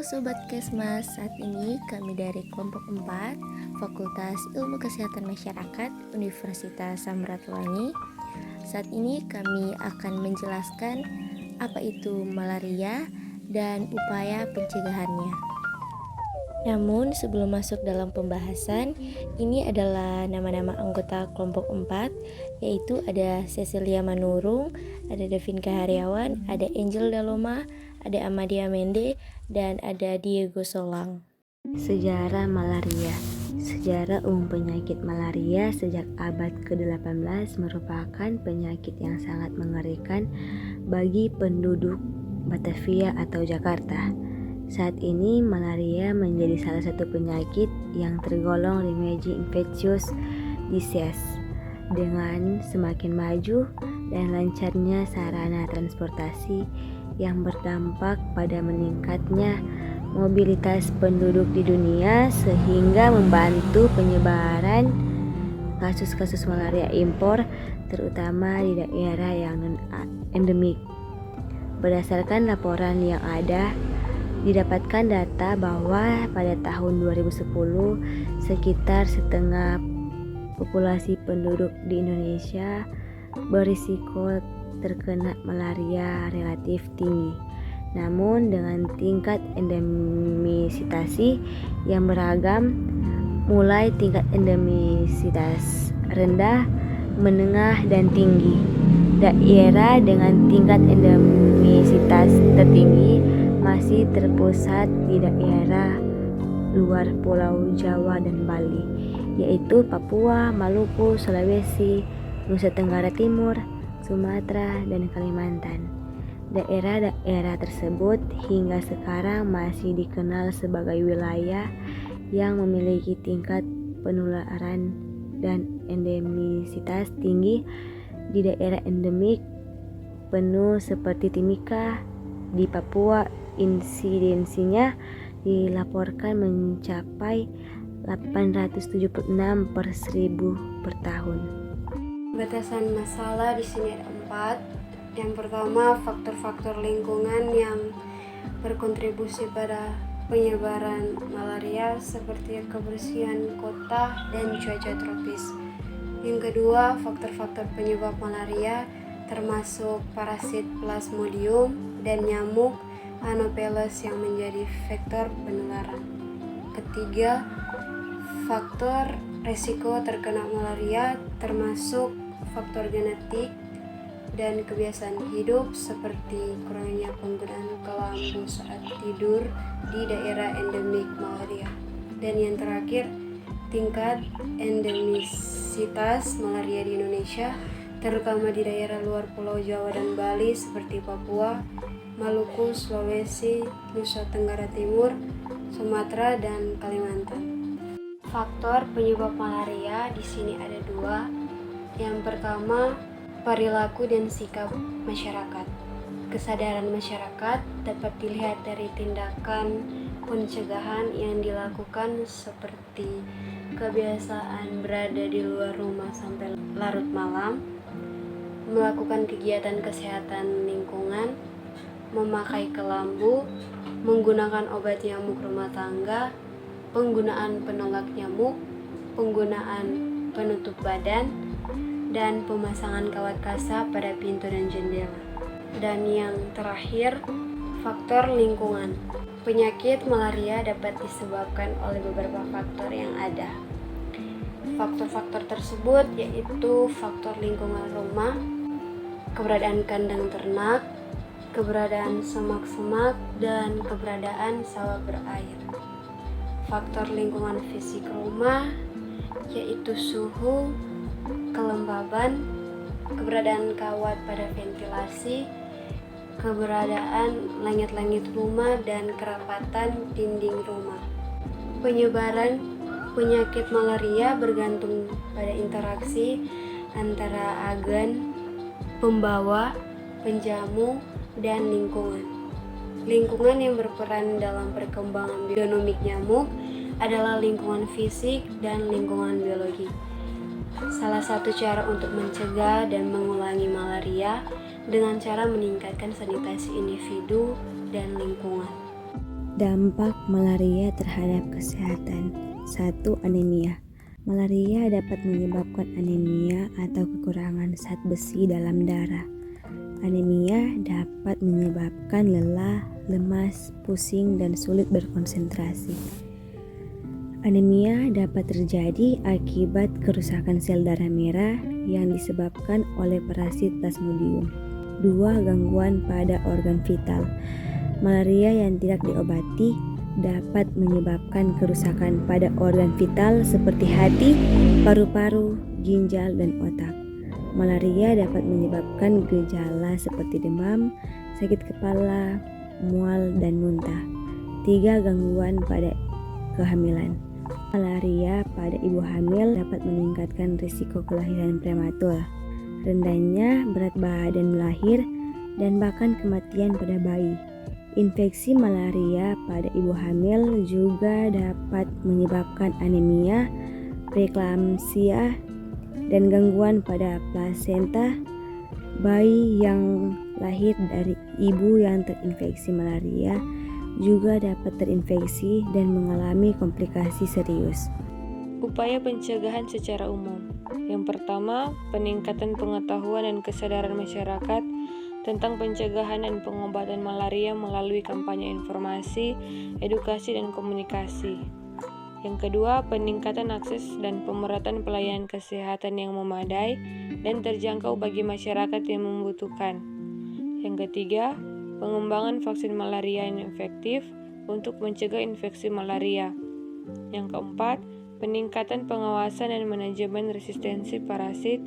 Sobat Kesmas, saat ini kami dari kelompok 4 Fakultas Ilmu Kesehatan Masyarakat Universitas Samratulangi. Saat ini kami akan menjelaskan apa itu malaria dan upaya pencegahannya. Namun sebelum masuk dalam pembahasan, ini adalah nama-nama anggota kelompok 4, yaitu ada Cecilia Manurung, ada Devin Kahariawan, ada Angel Daloma, ada Amadia Mende, dan ada Diego Solang. Sejarah malaria. Sejarah umum penyakit malaria sejak abad ke-18 merupakan penyakit yang sangat mengerikan bagi penduduk Batavia atau Jakarta. Saat ini malaria menjadi salah satu penyakit yang tergolong emerging infectious disease. Dengan semakin maju dan lancarnya sarana transportasi yang berdampak pada meningkatnya mobilitas penduduk di dunia sehingga membantu penyebaran kasus-kasus malaria impor terutama di daerah yang non-endemik. Berdasarkan laporan yang ada, didapatkan data bahwa pada tahun 2010 sekitar setengah populasi penduduk di Indonesia berisiko terkena malaria relatif tinggi. Namun dengan tingkat endemisitasi yang beragam, mulai tingkat endemisitas rendah, menengah, dan tinggi. Daerah dengan tingkat endemisitas tertinggi masih terpusat di daerah luar Pulau Jawa dan Bali, yaitu Papua, Maluku, Sulawesi, Nusa Tenggara Timur, Sumatera, dan Kalimantan. Daerah-daerah tersebut hingga sekarang masih dikenal sebagai wilayah yang memiliki tingkat penularan dan endemisitas tinggi. Di daerah endemik penuh seperti Timika di Papua, insidensinya dilaporkan mencapai 876 per 1000 per tahun. Batasan masalah di sini ada 4. Yang pertama, faktor-faktor lingkungan yang berkontribusi pada penyebaran malaria seperti kebersihan kota dan cuaca tropis. Yang kedua, faktor-faktor penyebab malaria termasuk parasit Plasmodium dan nyamuk Anopheles yang menjadi vektor penularan. Ketiga, faktor resiko terkena malaria termasuk faktor genetik dan kebiasaan hidup seperti kurangnya penggunaan kelambu saat tidur di daerah endemik malaria. Dan yang terakhir, tingkat endemisitas malaria di Indonesia, terutama di daerah luar Pulau Jawa dan Bali seperti Papua, Maluku, Sulawesi, Nusa Tenggara Timur, Sumatera, dan Kalimantan. Faktor penyebab malaria di sini ada 2. Yang pertama, perilaku dan sikap masyarakat. Kesadaran masyarakat dapat dilihat dari tindakan pencegahan yang dilakukan seperti kebiasaan berada di luar rumah sampai larut malam, melakukan kegiatan kesehatan lingkungan, memakai kelambu, menggunakan obat nyamuk rumah tangga, penggunaan penolak nyamuk, penggunaan penutup badan, dan pemasangan kawat kasar pada pintu dan jendela. Dan yang terakhir, faktor lingkungan. Penyakit malaria dapat disebabkan oleh beberapa faktor yang ada. Faktor-faktor tersebut yaitu faktor lingkungan rumah, keberadaan kandang ternak, keberadaan semak-semak, dan keberadaan sawah berair. Faktor lingkungan fisik rumah yaitu suhu, kelembaban, keberadaan kawat pada ventilasi, keberadaan langit-langit rumah, dan kerapatan dinding rumah. Penyebaran penyakit malaria bergantung pada interaksi antara agen, pembawa, penjamu, dan lingkungan. Lingkungan yang berperan dalam perkembangan bionomik nyamuk adalah lingkungan fisik dan lingkungan biologi. Salah satu cara untuk mencegah dan mengulangi malaria dengan cara meningkatkan sanitasi individu dan lingkungan. Dampak malaria terhadap kesehatan. 1. Anemia. Malaria dapat menyebabkan anemia atau kekurangan zat besi dalam darah. Anemia dapat menyebabkan lelah, lemas, pusing, dan sulit berkonsentrasi. Anemia dapat terjadi akibat kerusakan sel darah merah yang disebabkan oleh parasit Plasmodium. 2. Gangguan pada organ vital. Malaria yang tidak diobati dapat menyebabkan kerusakan pada organ vital seperti hati, paru-paru, ginjal, dan otak. Malaria dapat menyebabkan gejala seperti demam, sakit kepala, mual, dan muntah. 3. Gangguan pada kehamilan. Malaria pada ibu hamil dapat meningkatkan risiko kelahiran prematur, rendahnya berat badan melahir, dan bahkan kematian pada bayi. Infeksi malaria pada ibu hamil juga dapat menyebabkan anemia, preeklamsia, dan gangguan pada plasenta. Bayi yang lahir dari ibu yang terinfeksi malaria juga dapat terinfeksi dan mengalami komplikasi serius. Upaya pencegahan secara umum. Yang pertama, peningkatan pengetahuan dan kesadaran masyarakat tentang pencegahan dan pengobatan malaria melalui kampanye informasi, edukasi, dan komunikasi. Yang kedua, peningkatan akses dan pemerataan pelayanan kesehatan yang memadai dan terjangkau bagi masyarakat yang membutuhkan. Yang ketiga, pengembangan vaksin malaria yang efektif untuk mencegah infeksi malaria. Yang keempat, peningkatan pengawasan dan manajemen resistensi parasit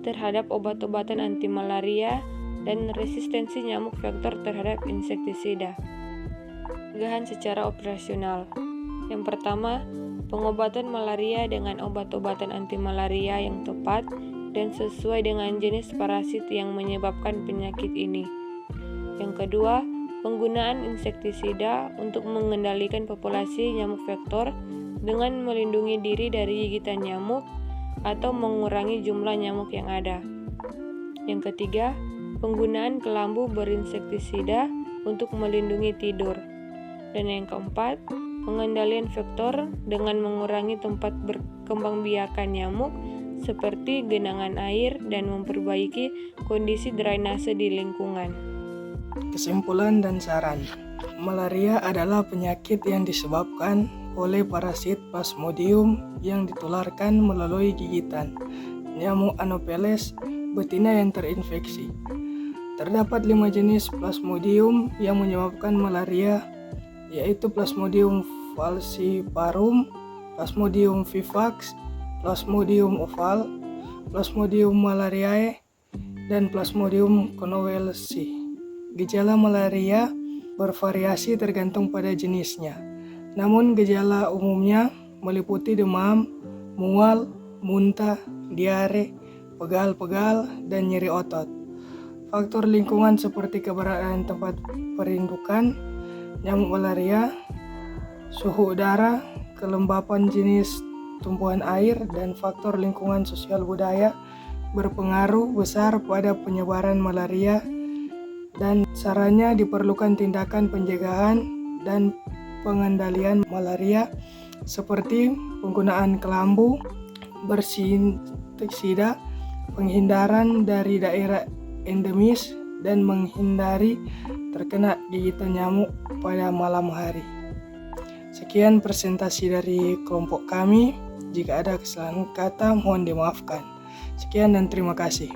terhadap obat-obatan anti malaria dan resistensi nyamuk vektor terhadap insektisida. Pencegahan secara operasional. Yang pertama, pengobatan malaria dengan obat-obatan anti malaria yang tepat dan sesuai dengan jenis parasit yang menyebabkan penyakit ini. Yang kedua, penggunaan insektisida untuk mengendalikan populasi nyamuk vektor dengan melindungi diri dari gigitan nyamuk atau mengurangi jumlah nyamuk yang ada. Yang ketiga, penggunaan kelambu berinsektisida untuk melindungi tidur. Dan yang keempat, pengendalian vektor dengan mengurangi tempat berkembangbiakan nyamuk seperti genangan air dan memperbaiki kondisi drainase di lingkungan. Kesimpulan dan saran. Malaria adalah penyakit yang disebabkan oleh parasit Plasmodium yang ditularkan melalui gigitan nyamuk Anopheles betina yang terinfeksi. Terdapat 5 jenis Plasmodium yang menyebabkan malaria, yaitu Plasmodium falciparum, Plasmodium vivax, Plasmodium ovale, Plasmodium malariae, dan Plasmodium convalescens. Gejala malaria bervariasi tergantung pada jenisnya. Namun gejala umumnya meliputi demam, mual, muntah, diare, pegal-pegal, dan nyeri otot. Faktor lingkungan seperti keberadaan tempat perindukan nyamuk malaria, suhu udara, kelembapan jenis tumbuhan air, dan faktor lingkungan sosial budaya berpengaruh besar pada penyebaran malaria, dan sarannya diperlukan tindakan pencegahan dan pengendalian malaria seperti penggunaan kelambu berinsektisida, penghindaran dari daerah endemis, dan menghindari terkena gigitan nyamuk pada malam hari. Sekian presentasi dari kelompok kami. Jika ada kesalahan kata mohon dimaafkan. Sekian dan terima kasih.